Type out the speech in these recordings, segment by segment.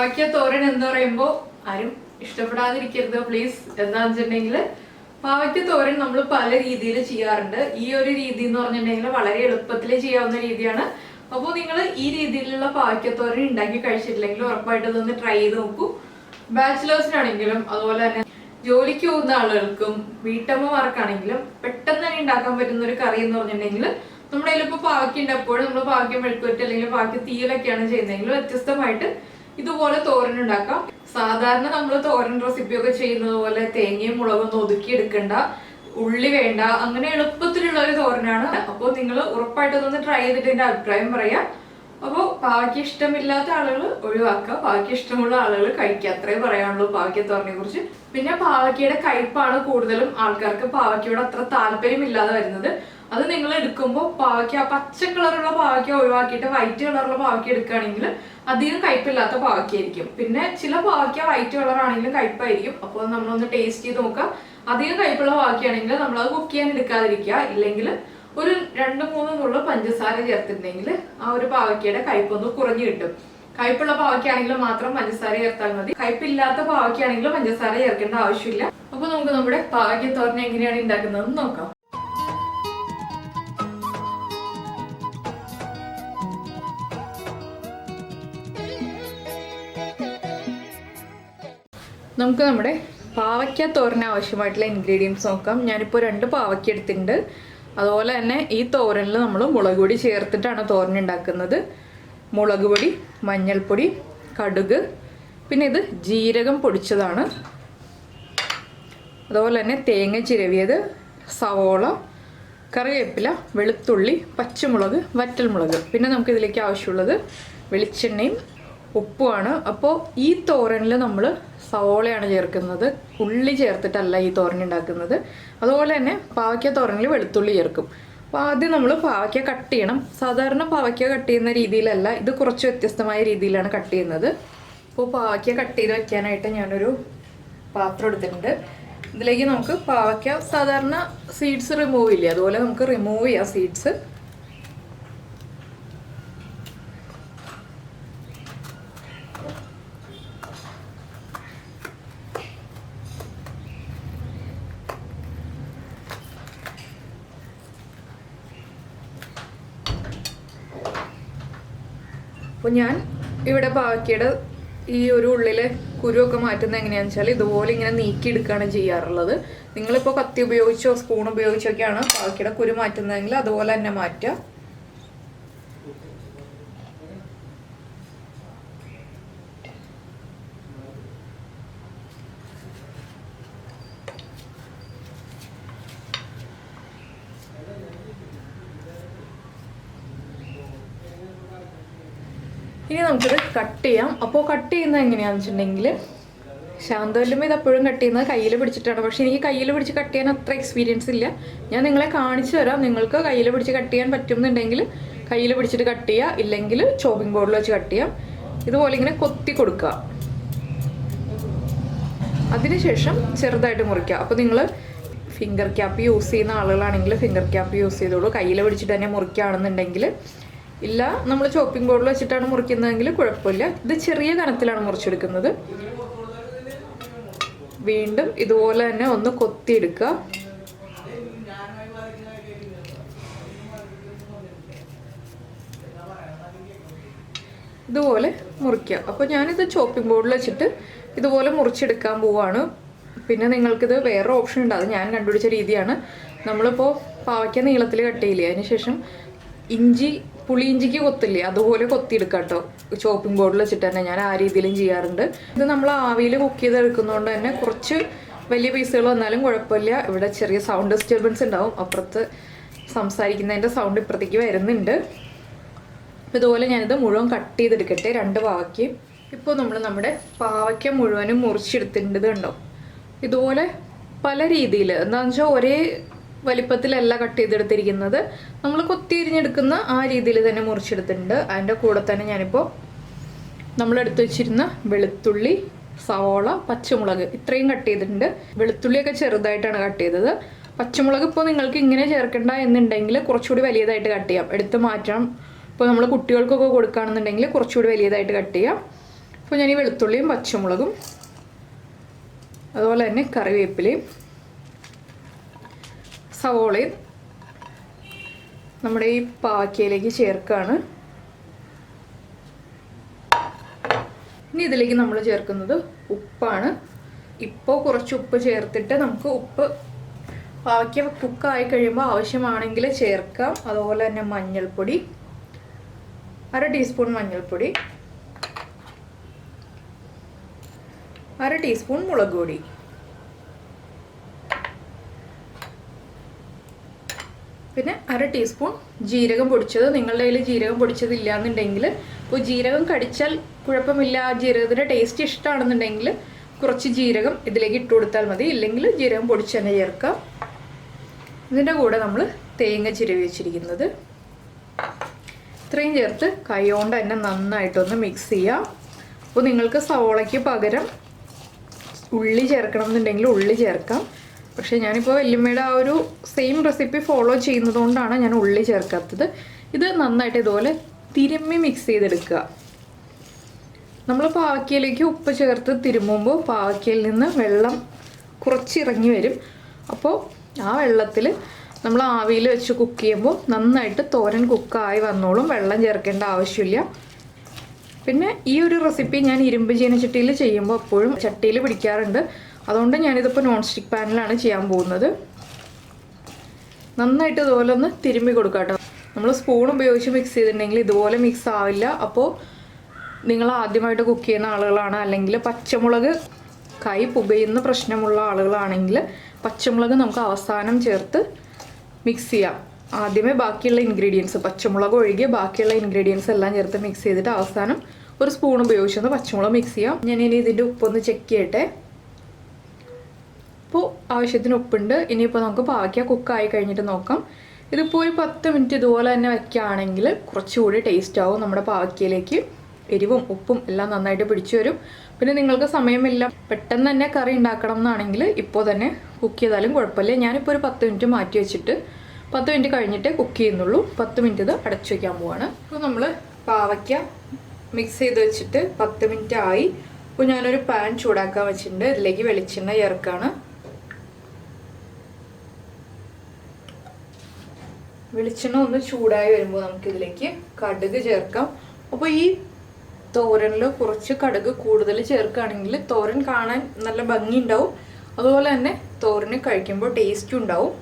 പാവയ്ക്ക തോരൻ എന്ന് പറയുമ്പോൾ ആരും ഇഷ്ടപ്പെടാതിരിക്കരുത് പ്ലീസ്. എന്താന്ന് വെച്ചിട്ടുണ്ടെങ്കിൽ പാവയ്ക്ക തോരൻ നമ്മൾ പല രീതിയിൽ ചെയ്യാറുണ്ട്. ഈ ഒരു രീതി എന്ന് പറഞ്ഞിട്ടുണ്ടെങ്കിൽ വളരെ എളുപ്പത്തിൽ ചെയ്യാവുന്ന രീതിയാണ്. അപ്പോൾ നിങ്ങൾ ഈ രീതിയിലുള്ള പാവയ്ക്ക തോരൻ ഉണ്ടാക്കി കഴിച്ചിട്ടില്ലെങ്കിൽ ഉറപ്പായിട്ട് ഇതൊന്ന് ട്രൈ ചെയ്ത് നോക്കൂ. ബാച്ചിലേഴ്സിനാണെങ്കിലും അതുപോലെ തന്നെ ജോലിക്ക് പോകുന്ന ആളുകൾക്കും വീട്ടമ്മമാർക്കാണെങ്കിലും പെട്ടെന്ന് തന്നെ ഉണ്ടാക്കാൻ പറ്റുന്ന ഒരു കറി എന്ന് പറഞ്ഞിട്ടുണ്ടെങ്കിൽ നമ്മുടെ കയ്യിലിപ്പോൾ പാവയ്ക്ക ഉണ്ട്. എപ്പോഴും നമ്മൾ പാവയ്ക്ക മെഴുക്കുവരട്ടി അല്ലെങ്കിൽ പാവയ്ക്ക തീയിലൊക്കെയാണ് ചെയ്യുന്നതെങ്കിൽ വ്യത്യസ്തമായിട്ട് ഇതുപോലെ തോരൻ ഉണ്ടാക്കാം. സാധാരണ നമ്മൾ തോരൻ റെസിപ്പിയൊക്കെ ചെയ്യുന്നത് പോലെ തേങ്ങയും മുളകൊന്നും ഒതുക്കി എടുക്കണ്ട, ഉള്ളി വേണ്ട, അങ്ങനെ എളുപ്പത്തിലുള്ള ഒരു തോരനാണ്. അപ്പോൾ നിങ്ങൾ ഉറപ്പായിട്ട് അതൊന്ന് ട്രൈ ചെയ്തിട്ട് എന്റെ അഭിപ്രായം പറയാം. അപ്പോൾ പാവയ്ക്ക ഇഷ്ടമില്ലാത്ത ആളുകൾ ഒഴിവാക്കുക, പാവയ്ക്ക ഇഷ്ടമുള്ള ആളുകൾ കഴിക്കുക. അത്രേ പറയാനുള്ളൂ പാവയ്ക്ക തോരനെ കുറിച്ച്. പിന്നെ പാവയ്ക്കയുടെ കയ്പാണ് കൂടുതലും ആൾക്കാർക്ക് പാവയ്ക്കയോട് അത്ര താല്പര്യമില്ലാതെ വരുന്നത്. അത് നിങ്ങൾ എടുക്കുമ്പോൾ പാവയ്ക്ക പച്ച കളറുള്ള പാവയ്ക്ക ഒഴിവാക്കിയിട്ട് വൈറ്റ് കളറുള്ള പാവയ്ക്ക എടുക്കുകയാണെങ്കിൽ അധികം കയ്പില്ലാത്ത പാവയ്ക്കായിരിക്കും. പിന്നെ ചില പാവയ്ക്ക വൈറ്റ് കളർ ആണെങ്കിലും കയ്പായിരിക്കും. അപ്പോൾ നമ്മളൊന്ന് ടേസ്റ്റ് ചെയ്ത് നോക്കാം. അധികം കയ്പുള്ള പാവയ്ക്കാണെങ്കിൽ നമ്മളത് കുക്ക് ചെയ്യാൻ എടുക്കാതിരിക്കുക. ഇല്ലെങ്കിൽ ഒരു 2-3 നുള്ള പഞ്ചസാര ചേർത്തിട്ടുണ്ടെങ്കിൽ ആ ഒരു പാവയ്ക്കയുടെ കയ്പൊന്ന് കുറഞ്ഞു കിട്ടും. കയ്പുള്ള പാവയ്ക്കാണെങ്കിൽ മാത്രം പഞ്ചസാര ചേർത്താൽ മതി. കയ്പില്ലാത്ത പാവയ്ക്കാണെങ്കിൽ പഞ്ചസാര ചേർക്കേണ്ട ആവശ്യമില്ല. അപ്പൊ നമുക്ക് നമ്മുടെ പാവയ്ക്ക തോരൻ എങ്ങനെയാണ് ഉണ്ടാക്കുന്നതെന്ന് നോക്കാം. നമുക്ക് നമ്മുടെ പാവയ്ക്ക തോരന് ആവശ്യമായിട്ടുള്ള ഇൻഗ്രീഡിയൻസ് നോക്കാം. ഞാനിപ്പോൾ 2 പാവയ്ക്ക എടുത്തിട്ടുണ്ട്. അതുപോലെ തന്നെ ഈ തോരനിൽ നമ്മൾ മുളക് പൊടി ചേർത്തിട്ടാണ് തോരൻ ഉണ്ടാക്കുന്നത്. മുളക് പൊടി, മഞ്ഞൾപ്പൊടി, കടുക്, പിന്നെ ഇത് ജീരകം പൊടിച്ചതാണ്. അതുപോലെ തന്നെ തേങ്ങ ചിരവിയത്, സവോള, കറിവേപ്പില, വെളുത്തുള്ളി, പച്ചമുളക്, വറ്റൽമുളക്. പിന്നെ നമുക്കിതിലേക്ക് ആവശ്യമുള്ളത് വെളിച്ചെണ്ണയും ഉപ്പുമാണ്. അപ്പോൾ ഈ തോരനിൽ നമ്മൾ സവോളയാണ് ചേർക്കുന്നത്, ഉള്ളി ചേർത്തിട്ടല്ല ഈ തോരൻ ഉണ്ടാക്കുന്നത്. അതുപോലെ തന്നെ പാവയ്ക്ക തോരനിൽ വെളുത്തുള്ളി ചേർക്കും. അപ്പോൾ ആദ്യം നമ്മൾ പാവയ്ക്ക കട്ട് ചെയ്യണം. സാധാരണ പാവയ്ക്ക കട്ട് ചെയ്യുന്ന രീതിയിലല്ല, ഇത് കുറച്ച് വ്യത്യസ്തമായ രീതിയിലാണ് കട്ട് ചെയ്യുന്നത്. അപ്പോൾ പാവയ്ക്ക കട്ട് ചെയ്ത് വെക്കാനായിട്ട് ഞാനൊരു പാത്രം എടുത്തിട്ടുണ്ട്. ഇതിലേക്ക് നമുക്ക് പാവയ്ക്ക സാധാരണ സീഡ്സ് റിമൂവ് ഇല്ലേ, അതുപോലെ നമുക്ക് റിമൂവ് ചെയ്യാം സീഡ്സ്. അപ്പോൾ ഞാൻ ഇവിടെ പാവയ്ക്കയുടെ ഈ ഒരു ഉള്ളിലെ കുരുവൊക്കെ മാറ്റുന്നത് എങ്ങനെയാണെന്ന് വെച്ചാൽ ഇതുപോലെ ഇങ്ങനെ നീക്കിയെടുക്കുകയാണ് ചെയ്യാറുള്ളത്. നിങ്ങളിപ്പോൾ കത്തി ഉപയോഗിച്ചോ സ്പൂൺ ഉപയോഗിച്ചൊക്കെയാണ് പാവയ്ക്കയുടെ കുരു മാറ്റുന്നതെങ്കിൽ അതുപോലെ തന്നെ മാറ്റുക. ഇനി നമുക്കിത് കട്ട് ചെയ്യാം. അപ്പോൾ കട്ട് ചെയ്യുന്നത് എങ്ങനെയാണെന്ന് വെച്ചിട്ടുണ്ടെങ്കിൽ ശാന്തവല്ലുമ്പോൾ ഇതെപ്പോഴും കട്ട് ചെയ്യുന്നത് കയ്യിൽ പിടിച്ചിട്ടാണ്. പക്ഷേ എനിക്ക് കയ്യിൽ പിടിച്ച് കട്ട് ചെയ്യാൻ അത്ര എക്സ്പീരിയൻസ് ഇല്ല. ഞാൻ നിങ്ങളെ കാണിച്ചു തരാം. നിങ്ങൾക്ക് കയ്യിൽ പിടിച്ച് കട്ട് ചെയ്യാൻ പറ്റുന്നുണ്ടെങ്കിൽ കയ്യിൽ പിടിച്ചിട്ട് കട്ട് ചെയ്യുക, ഇല്ലെങ്കിൽ ചോപ്പിംഗ് ബോർഡിൽ വെച്ച് കട്ട് ചെയ്യാം. ഇതുപോലെ ഇങ്ങനെ കൊത്തി കൊടുക്കുക. അതിനുശേഷം ചെറുതായിട്ട് മുറിക്കുക. അപ്പോൾ നിങ്ങൾ ഫിംഗർ ക്യാപ്പ് യൂസ് ചെയ്യുന്ന ആളുകളാണെങ്കിൽ ഫിംഗർ ക്യാപ്പ് യൂസ് ചെയ്തോളൂ. കയ്യിൽ പിടിച്ചിട്ട് തന്നെ മുറിക്കുകയാണെന്നുണ്ടെങ്കിൽ ഇല്ല, നമ്മൾ ചോപ്പിംഗ് ബോർഡിൽ വെച്ചിട്ടാണ് മുറിക്കുന്നതെങ്കിൽ കുഴപ്പമില്ല. ഇത് ചെറിയ കനത്തിലാണ് മുറിച്ചെടുക്കുന്നത്. വീണ്ടും ഇതുപോലെ തന്നെ ഒന്ന് കൊത്തിയെടുക്കുക. ഇതുപോലെ മുറിക്കുക. അപ്പോൾ ഞാനിത് ചോപ്പിംഗ് ബോർഡിൽ വെച്ചിട്ട് ഇതുപോലെ മുറിച്ചെടുക്കാൻ പോവാണ്. പിന്നെ നിങ്ങൾക്കിത് വേറെ ഓപ്ഷൻ ഉണ്ട്, അത് ഞാൻ കണ്ടുപിടിച്ച രീതിയാണ്. നമ്മളിപ്പോൾ പാവയ്ക്ക നീളത്തിൽ കട്ട് ചെയ്യില്ലേ, അതിനുശേഷം പുളിയിഞ്ചിക്ക് കൊത്തില്ലേ, അതുപോലെ കൊത്തിയെടുക്കാം കേട്ടോ. ചോപ്പിംഗ് ബോർഡിൽ വെച്ചിട്ട് തന്നെ ഞാൻ ആ രീതിയിലും ചെയ്യാറുണ്ട്. ഇത് നമ്മൾ ആവിയിൽ കുക്ക് ചെയ്തെടുക്കുന്നതുകൊണ്ട് തന്നെ കുറച്ച് വലിയ പീസുകൾ വന്നാലും കുഴപ്പമില്ല. ഇവിടെ ചെറിയ സൗണ്ട് ഡിസ്റ്റർബൻസ് ഉണ്ടാവും, അപ്പുറത്ത് സംസാരിക്കുന്നതിൻ്റെ സൗണ്ട് ഇപ്പുറത്തേക്ക് വരുന്നുണ്ട്. അപ്പോൾ ഇതുപോലെ ഞാനിത് മുഴുവൻ കട്ട് ചെയ്തെടുക്കട്ടെ, 2 പാവയ്ക്കയും. ഇപ്പോൾ നമ്മൾ നമ്മുടെ പാവയ്ക്ക മുഴുവനും മുറിച്ചെടുത്തിട്ടുണ്ട് കണ്ടോ. ഇതുപോലെ പല രീതിയിൽ എന്താണെന്ന് വെച്ചാൽ ഒരേ വലിപ്പത്തിലല്ല കട്ട് ചെയ്തെടുത്തിരിക്കുന്നത്, നമ്മൾ കൊത്തിരിഞ്ഞെടുക്കുന്ന ആ രീതിയിൽ തന്നെ മുറിച്ചെടുത്തിട്ടുണ്ട്. അതിൻ്റെ കൂടെ തന്നെ ഞാനിപ്പോൾ നമ്മളെടുത്ത് വെച്ചിരുന്ന വെളുത്തുള്ളി, സവോള, പച്ചമുളക് ഇത്രയും കട്ട് ചെയ്തിട്ടുണ്ട്. വെളുത്തുള്ളിയൊക്കെ ചെറുതായിട്ടാണ് കട്ട് ചെയ്തത്. പച്ചമുളക് ഇപ്പോൾ നിങ്ങൾക്ക് ഇങ്ങനെ ചേർക്കണ്ട എന്നുണ്ടെങ്കിൽ കുറച്ചുകൂടി വലിയതായിട്ട് കട്ട് ചെയ്യാം, എടുത്ത് മാറ്റാം. ഇപ്പോൾ നമ്മൾ കുട്ടികൾക്കൊക്കെ കൊടുക്കുകയാണെന്നുണ്ടെങ്കിൽ കുറച്ചുകൂടി വലിയതായിട്ട് കട്ട് ചെയ്യാം. അപ്പോൾ ഞാൻ ഈ വെളുത്തുള്ളിയും പച്ചമുളകും അതുപോലെ തന്നെ കറിവേപ്പിലയും സവോളയും നമ്മുടെ ഈ പാവയ്ക്കയിലേക്ക് ചേർക്കുകയാണ്. ഇനി ഇതിലേക്ക് നമ്മൾ ചേർക്കുന്നത് ഉപ്പാണ്. ഇപ്പോൾ കുറച്ച് ഉപ്പ് ചേർത്തിട്ട് നമുക്ക് ഉപ്പ് പാവയ്ക്ക കുക്കായി കഴിയുമ്പോൾ ആവശ്യമാണെങ്കിൽ ചേർക്കാം. അതുപോലെ തന്നെ മഞ്ഞൾപ്പൊടി, 1/2 ടീസ്പൂൺ മഞ്ഞൾപ്പൊടി, 1/2 ടീസ്പൂൺ മുളക് പൊടി, പിന്നെ 1/2 ടീസ്പൂൺ ജീരകം പൊടിച്ചത്. നിങ്ങളുടെ കയ്യിൽ ജീരകം പൊടിച്ചത് ഇല്ലയെന്നുണ്ടെങ്കിൽ, ഇപ്പോൾ ജീരകം കടിച്ചാൽ കുഴപ്പമില്ല, ജീരകത്തിൻ്റെ ടേസ്റ്റ് ഇഷ്ടമാണെന്നുണ്ടെങ്കിൽ കുറച്ച് ജീരകം ഇതിലേക്ക് ഇട്ട് കൊടുത്താൽ മതി. ഇല്ലെങ്കിൽ ജീരകം പൊടിച്ച് തന്നെ ചേർക്കാം. ഇതിൻ്റെ കൂടെ നമ്മൾ തേങ്ങ ചിരവി വെച്ചിരിക്കുന്നത് ഇത്രയും ചേർത്ത് കൈകൊണ്ട് തന്നെ നന്നായിട്ടൊന്ന് മിക്സ് ചെയ്യാം. അപ്പോൾ നിങ്ങൾക്ക് സവോളയ്ക്ക് പകരം ഉള്ളി ചേർക്കണം എന്നുണ്ടെങ്കിൽ ഉള്ളി ചേർക്കാം. പക്ഷേ ഞാനിപ്പോൾ വല്യമ്മയുടെ ആ ഒരു സെയിം റെസിപ്പി ഫോളോ ചെയ്യുന്നത് കൊണ്ടാണ് ഞാൻ ഉള്ളി ചേർക്കാത്തത്. ഇത് നന്നായിട്ട് ഇതുപോലെ തിരുമ്മി മിക്സ് ചെയ്തെടുക്കുക. നമ്മൾ പാവയ്ക്കയിലേക്ക് ഉപ്പ് ചേർത്ത് തിരുമ്മുമ്പോൾ പാവയ്ക്കയിൽ നിന്ന് വെള്ളം കുറച്ചിറങ്ങി വരും. അപ്പോൾ ആ വെള്ളത്തിൽ നമ്മൾ ആവിയിൽ വെച്ച് കുക്ക് ചെയ്യുമ്പോൾ നന്നായിട്ട് തോരൻ കുക്കായി വന്നോളും. വെള്ളം ചേർക്കേണ്ട ആവശ്യമില്ല. പിന്നെ ഈ ഒരു റെസിപ്പി ഞാൻ ഇരുമ്പ് ചീനച്ചട്ടിയിൽ ചെയ്യുമ്പോൾ എപ്പോഴും ചട്ടിയിൽ പിടിക്കാറുണ്ട്. അതുകൊണ്ട് ഞാനിതിപ്പോൾ നോൺ സ്റ്റിക്ക് പാനിലാണ് ചെയ്യാൻ പോകുന്നത്. നന്നായിട്ട് ഇതുപോലെ ഒന്ന് തിരുമ്മി കൊടുക്കാം കേട്ടോ. നമ്മൾ സ്പൂൺ ഉപയോഗിച്ച് മിക്സ് ചെയ്തിട്ടുണ്ടെങ്കിൽ ഇതുപോലെ മിക്സ് ആവില്ല. അപ്പോൾ നിങ്ങൾ ആദ്യമായിട്ട് കുക്ക് ചെയ്യുന്ന ആളുകളാണ്, അല്ലെങ്കിൽ പച്ചമുളക് കൈ പുകയുന്ന പ്രശ്നമുള്ള ആളുകളാണെങ്കിൽ പച്ചമുളക് നമുക്ക് അവസാനം ചേർത്ത് മിക്സ് ചെയ്യാം. ആദ്യമേ ബാക്കിയുള്ള ഇൻഗ്രീഡിയൻസ് പച്ചമുളക് ഒഴികെ ബാക്കിയുള്ള ഇൻഗ്രീഡിയൻസ് എല്ലാം ചേർത്ത് മിക്സ് ചെയ്തിട്ട് അവസാനം ഒരു സ്പൂൺ ഉപയോഗിച്ചൊന്ന് പച്ചമുളക് മിക്സ് ചെയ്യാം. ഞാനിനി ഇതിൻ്റെ ഉപ്പൊന്ന് ചെക്ക് ചെയ്യട്ടെ. അപ്പോൾ ആവശ്യത്തിന് ഉപ്പുണ്ട്. ഇനിയിപ്പോൾ നമുക്ക് പാവയ്ക്ക കുക്കായി കഴിഞ്ഞിട്ട് നോക്കാം. ഇതിപ്പോൾ ഒരു 10 മിനിറ്റ് ഇതുപോലെ തന്നെ വയ്ക്കുകയാണെങ്കിൽ കുറച്ചുകൂടി ടേസ്റ്റ് ആവും. നമ്മുടെ പാവയ്ക്കയിലേക്ക് എരിവും ഉപ്പും എല്ലാം നന്നായിട്ട് പിടിച്ചു വരും. പിന്നെ നിങ്ങൾക്ക് സമയമില്ല, പെട്ടെന്ന് തന്നെ കറി ഉണ്ടാക്കണം എന്നാണെങ്കിൽ ഇപ്പോൾ തന്നെ കുക്ക് ചെയ്താലും കുഴപ്പമില്ല. ഞാനിപ്പോൾ ഒരു 10 മിനിറ്റ് മാറ്റി വെച്ചിട്ട് 10 മിനിറ്റ് കഴിഞ്ഞിട്ട് കുക്ക് ചെയ്യുന്നുള്ളൂ. 10 മിനിറ്റ് ഇത് അടച്ചു വയ്ക്കാൻ പോവാണ്. അപ്പോൾ നമ്മൾ പാവയ്ക്ക മിക്സ് ചെയ്ത് വെച്ചിട്ട് 10 മിനിറ്റ് ആയി. അപ്പോൾ ഞാനൊരു പാൻ ചൂടാക്കാൻ വെച്ചിട്ടുണ്ട്. ഇതിലേക്ക് വെളിച്ചെണ്ണ ചേർക്കുകയാണ്. വെളിച്ചെണ്ണ ഒന്ന് ചൂടായി വരുമ്പോൾ നമുക്കിതിലേക്ക് കടുക് ചേർക്കാം. അപ്പോൾ ഈ തോരനിൽ കുറച്ച് കടുക് കൂടുതൽ ചേർക്കുകയാണെങ്കിൽ തോരൻ കാണാൻ നല്ല ഭംഗി ഉണ്ടാവും. അതുപോലെ തന്നെ തോരന് കഴിക്കുമ്പോൾ ടേസ്റ്റും ഉണ്ടാവും.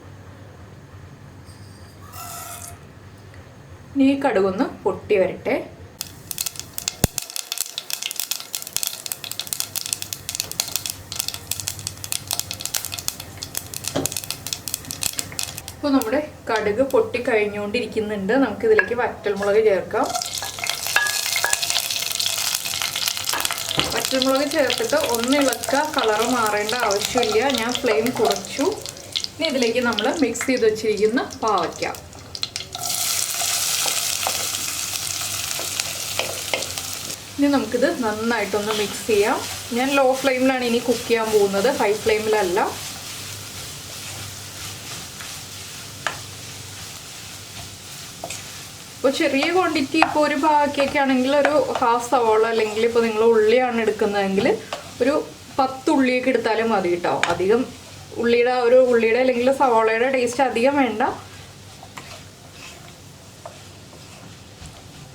ഇനി ഈ കടുകൊന്ന് പൊട്ടി വരട്ടെ. അപ്പോൾ നമ്മുടെ കടുക് പൊട്ടി കഴിഞ്ഞുകൊണ്ടിരിക്കുന്നുണ്ട്. നമുക്കിതിലേക്ക് വറ്റൽമുളക് ചേർക്കാം. വറ്റൽമുളക് ചേർത്തിട്ട് ഒന്ന് ഇളക്കുക, കളറ് മാറേണ്ട ആവശ്യമില്ല. ഞാൻ ഫ്ലെയിം കുറച്ചു. ഇനി ഇതിലേക്ക് നമ്മൾ മിക്സ് ചെയ്ത് വെച്ചിരിക്കുന്ന പാവയ്ക്ക ഇനി നമുക്കിത് നന്നായിട്ടൊന്ന് മിക്സ് ചെയ്യാം. ഞാൻ ലോ ഫ്ലെയിമിലാണ് ഇനി കുക്ക് ചെയ്യാൻ പോകുന്നത്, ഹൈ ഫ്ലെയിമിലല്ല. ഇപ്പോൾ ചെറിയ ക്വാണ്ടിറ്റി, ഇപ്പോൾ ഒരു പാവയ്ക്കൊക്കെ ആണെങ്കിൽ ഒരു ഹാഫ് സവാള, അല്ലെങ്കിൽ ഇപ്പോൾ നിങ്ങൾ ഉള്ളിയാണ് എടുക്കുന്നതെങ്കിൽ ഒരു 10 ഉള്ളിയൊക്കെ എടുത്താലും മതി കേട്ടോ. അധികം ഉള്ളിയുടെ അല്ലെങ്കിൽ സവാളയുടെ ടേസ്റ്റ് അധികം വേണ്ട.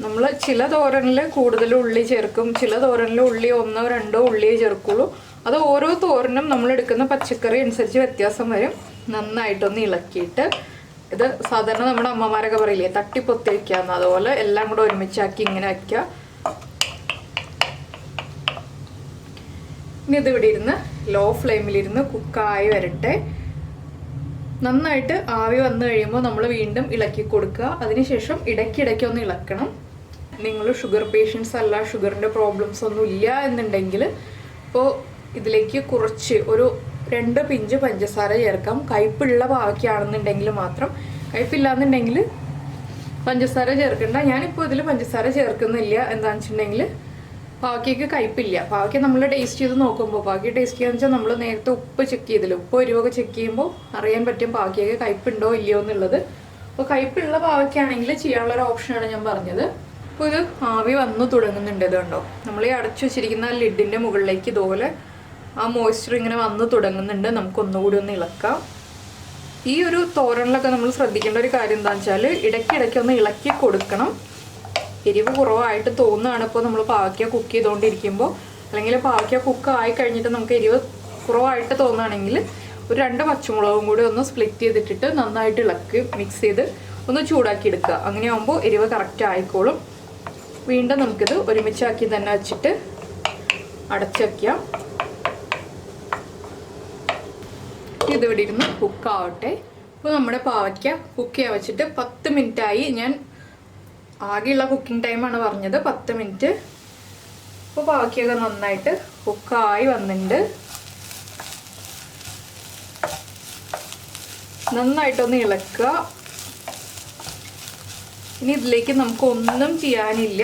നമ്മൾ ചില തോരനിൽ കൂടുതൽ ഉള്ളി ചേർക്കും, ചില തോരനിൽ ഉള്ളി 1 or 2 ഉള്ളിയേ ചേർക്കുള്ളൂ. അത് ഓരോ തോരനും നമ്മൾ എടുക്കുന്ന പച്ചക്കറി അനുസരിച്ച് വ്യത്യാസം വരും. നന്നായിട്ടൊന്ന് ഇളക്കിയിട്ട്, ഇത് സാധാരണ നമ്മുടെ അമ്മമാരൊക്കെ പറയില്ലേ തട്ടിപ്പൊത്തി വയ്ക്കാന്ന്, അതുപോലെ എല്ലാം കൂടെ ഒരുമിച്ചാക്കി ഇങ്ങനെ വയ്ക്കുക. ഇനി ഇതിവിടെ ഇരുന്ന് ലോ ഫ്ലെയിമിലിരുന്ന് കുക്കായി വരട്ടെ. നന്നായിട്ട് ആവി വന്നു കഴിയുമ്പോൾ നമ്മൾ വീണ്ടും ഇളക്കി കൊടുക്കുക. അതിനുശേഷം ഇടയ്ക്കിടയ്ക്ക് ഒന്ന് ഇളക്കണം. നിങ്ങൾ ഷുഗർ പേഷ്യൻസ് അല്ല, ഷുഗറിൻ്റെ പ്രോബ്ലംസ് ഒന്നും ഇല്ല എന്നുണ്ടെങ്കിൽ ഇപ്പോൾ ഇതിലേക്ക് കുറച്ച് ഒരു 2 പിഞ്ച് പഞ്ചസാര ചേർക്കാം. കയ്പുള്ള പാവയ്ക്കാണെന്നുണ്ടെങ്കിൽ മാത്രം. കയ്പില്ലാന്നുണ്ടെങ്കിൽ പഞ്ചസാര ചേർക്കണ്ട. ഞാനിപ്പോൾ ഇതിൽ പഞ്ചസാര ചേർക്കുന്നില്ല. എന്താണെന്ന് വെച്ചിട്ടുണ്ടെങ്കിൽ പാവയ്ക്കയ്ക്ക് കയ്പില്ല. പാവയ്ക്ക നമ്മൾ ടേസ്റ്റ് ചെയ്ത് നോക്കുമ്പോൾ, പാവയ്ക്ക ടേസ്റ്റ് ചെയ്യാന്ന് വെച്ചാൽ നമ്മൾ നേരത്തെ ഉപ്പ് ചെക്ക് ചെയ്തില്ല, ഉപ്പ് എരിവൊക്കെ ചെക്ക് ചെയ്യുമ്പോൾ അറിയാൻ പറ്റും പാവയ്ക്കയ്ക്ക് കയ്പുണ്ടോ ഇല്ലയോ എന്നുള്ളത്. അപ്പോൾ കയ്പുള്ള പാവയ്ക്കാണെങ്കിൽ ചെയ്യാനുള്ളൊരു ഓപ്ഷനാണ് ഞാൻ പറഞ്ഞത്. അപ്പോൾ ഇത് ആവി വന്നു തുടങ്ങുന്നുണ്ട്. ഇത് കണ്ടോ, നമ്മൾ ഈ അടച്ചു വെച്ചിരിക്കുന്ന ലിഡിൻ്റെ മുകളിലേക്ക് ഇതുപോലെ ആ മോയ്സ്ചർ ഇങ്ങനെ വന്നു തുടങ്ങുന്നുണ്ട്. നമുക്കൊന്നുകൂടി ഒന്ന് ഇളക്കാം. ഈ ഒരു തോരനിലൊക്കെ നമ്മൾ ശ്രദ്ധിക്കേണ്ട ഒരു കാര്യം എന്താണെന്ന് വെച്ചാൽ ഇടയ്ക്കിടയ്ക്ക് ഒന്ന് ഇളക്കി കൊടുക്കണം. എരിവ് കുറവായിട്ട് തോന്നുകയാണ് ഇപ്പോൾ നമ്മൾ പാവയ്ക്ക കുക്ക് ചെയ്തുകൊണ്ടിരിക്കുമ്പോൾ, അല്ലെങ്കിൽ പാവയ്ക്ക കുക്ക് ആയി കഴിഞ്ഞിട്ട് നമുക്ക് എരിവ് കുറവായിട്ട് തോന്നുകയാണെങ്കിൽ ഒരു 2 പച്ചമുളകും കൂടി ഒന്ന് സ്പ്ലിറ്റ് ചെയ്തിട്ടിട്ട് നന്നായിട്ട് ഇളക്കി മിക്സ് ചെയ്ത് ഒന്ന് ചൂടാക്കി എടുക്കുക. അങ്ങനെയാകുമ്പോൾ എരിവ് കറക്റ്റ് ആയിക്കോളും. വീണ്ടും നമുക്കിത് ഒരുമിച്ചാക്കി തന്നെ വെച്ചിട്ട് അടച്ചു വയ്ക്കാം. ഇതിവിടെ ഇരുന്ന് കുക്കാവട്ടെ. അപ്പോൾ നമ്മുടെ പാവയ്ക്ക കുക്ക് ചെയ്യാൻ വെച്ചിട്ട് 10 മിനിറ്റായി. ഞാൻ ആകെയുള്ള കുക്കിംഗ് ടൈമാണ് പറഞ്ഞത്, 10 മിനിറ്റ്. അപ്പോൾ പാവയ്ക്കൊക്കെ നന്നായിട്ട് കുക്കായി വന്നിട്ടുണ്ട്. നന്നായിട്ടൊന്ന് ഇളക്കുക. ഇനി ഇതിലേക്ക് നമുക്കൊന്നും ചെയ്യാനില്ല.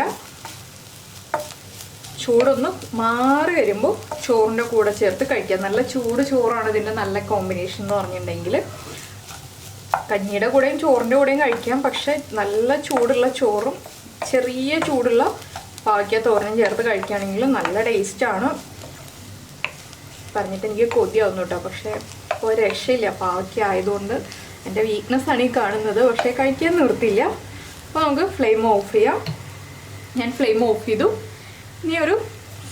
ചൂടൊന്ന് മാറി വരുമ്പോൾ ചോറിൻ്റെ കൂടെ ചേർത്ത് കഴിക്കാം. നല്ല ചൂട് ചോറാണ് ഇതിൻ്റെ നല്ല കോമ്പിനേഷൻ എന്ന് പറഞ്ഞിട്ടുണ്ടെങ്കിൽ. കഞ്ഞിയുടെ കൂടെയും ചോറിൻ്റെ കൂടെയും കഴിക്കാം. പക്ഷെ നല്ല ചൂടുള്ള ചോറും ചെറിയ ചൂടുള്ള പാവയ്ക്ക തോരനും ചേർത്ത് കഴിക്കുകയാണെങ്കിൽ നല്ല ടേസ്റ്റാണ്. പറഞ്ഞിട്ട് എനിക്ക് കൊതിയാവുന്നു കേട്ടോ. പക്ഷേ ഇപ്പോൾ രക്ഷയില്ല, പാവയ്ക്ക ആയതുകൊണ്ട് എൻ്റെ വീക്ക്നെസ്സാണ് ഈ കാണുന്നത്. പക്ഷേ കഴിക്കാൻ നിർത്തില്ല. അപ്പോൾ നമുക്ക് ഫ്ലെയിം ഓഫ് ചെയ്യാം. ഞാൻ ഫ്ലെയിം ഓഫ് ചെയ്തു. ഇനി ഒരു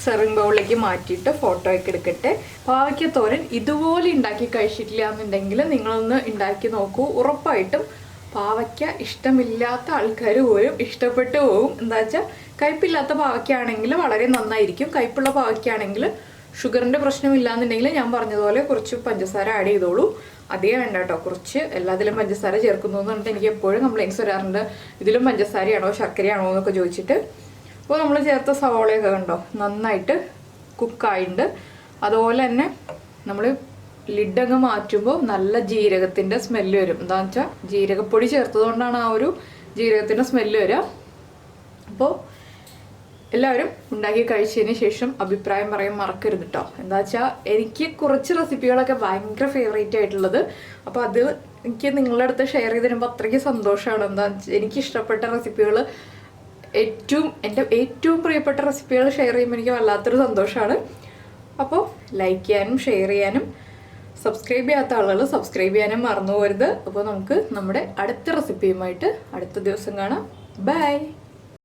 സെർവിങ് ബൗളിലേക്ക് മാറ്റിയിട്ട് ഫോട്ടോ ഒക്കെ എടുക്കട്ടെ. പാവയ്ക്ക തോരൻ ഇതുപോലെ ഉണ്ടാക്കി കഴിച്ചിട്ടില്ല എന്നുണ്ടെങ്കിൽ നിങ്ങളൊന്ന് ഉണ്ടാക്കി നോക്കൂ. ഉറപ്പായിട്ടും പാവയ്ക്ക ഇഷ്ടമില്ലാത്ത ആൾക്കാർ പോലും ഇഷ്ടപ്പെട്ടു പോകും. എന്താ വെച്ചാൽ കയ്പില്ലാത്ത പാവയ്ക്കാണെങ്കിൽ വളരെ നന്നായിരിക്കും. കയ്പുള്ള പാവയ്ക്കാണെങ്കിൽ ഷുഗറിൻ്റെ പ്രശ്നമില്ലാന്നുണ്ടെങ്കിൽ ഞാൻ പറഞ്ഞതുപോലെ കുറച്ച് പഞ്ചസാര ആഡ് ചെയ്തോളൂ. അതേ വേണ്ട കേട്ടോ, കുറച്ച് എല്ലാത്തിലും പഞ്ചസാര ചേർക്കുന്നു എന്ന് പറഞ്ഞിട്ട് എനിക്ക് എപ്പോഴും കംപ്ലയിൻസ് വരാറുണ്ട്. ഇതിലും പഞ്ചസാരയാണോ ശർക്കരയാണോ എന്നൊക്കെ ചോദിച്ചിട്ട്. അപ്പോൾ നമ്മൾ ചേർത്ത സവാളയൊക്കെ കണ്ടോ നന്നായിട്ട് കുക്കായിട്ടുണ്ട്. അതുപോലെ തന്നെ നമ്മൾ ലിഡങ്ങ് മാറ്റുമ്പോൾ നല്ല ജീരകത്തിൻ്റെ സ്മെല്ല് വരും. എന്താണെന്ന് വെച്ചാൽ ജീരകപ്പൊടി ചേർത്തതുകൊണ്ടാണ് ആ ഒരു ജീരകത്തിൻ്റെ സ്മെല്ല് വരിക. അപ്പോൾ എല്ലാവരും ഉണ്ടാക്കി കഴിച്ചതിന് ശേഷം അഭിപ്രായം പറയാൻ മറക്കരുത് കേട്ടോ. എന്താ വെച്ചാൽ എനിക്ക് കുറച്ച് റെസിപ്പികളൊക്കെ ഭയങ്കര ഫേവറേറ്റ് ആയിട്ടുള്ളത്. അപ്പോൾ അത് എനിക്ക് നിങ്ങളുടെ അടുത്ത് ഷെയർ ചെയ്ത് തരുമ്പോൾ അത്രയ്ക്ക് സന്തോഷമാണ്. എന്താ എനിക്ക് ഇഷ്ടപ്പെട്ട റെസിപ്പികൾ എൻ്റെ ഏറ്റവും പ്രിയപ്പെട്ട റെസിപ്പികൾ ഷെയർ ചെയ്യുമ്പോൾ എനിക്ക് വല്ലാത്തൊരു സന്തോഷമാണ്. അപ്പോൾ ലൈക്ക് ചെയ്യാനും ഷെയർ ചെയ്യാനും സബ്സ്ക്രൈബ് ചെയ്യാത്ത ആളുകൾ സബ്സ്ക്രൈബ് ചെയ്യാനും മറന്നു പോകരുത്. അപ്പോൾ നമുക്ക് നമ്മുടെ അടുത്ത റെസിപ്പിയുമായിട്ട് അടുത്ത ദിവസം കാണാം. ബൈ.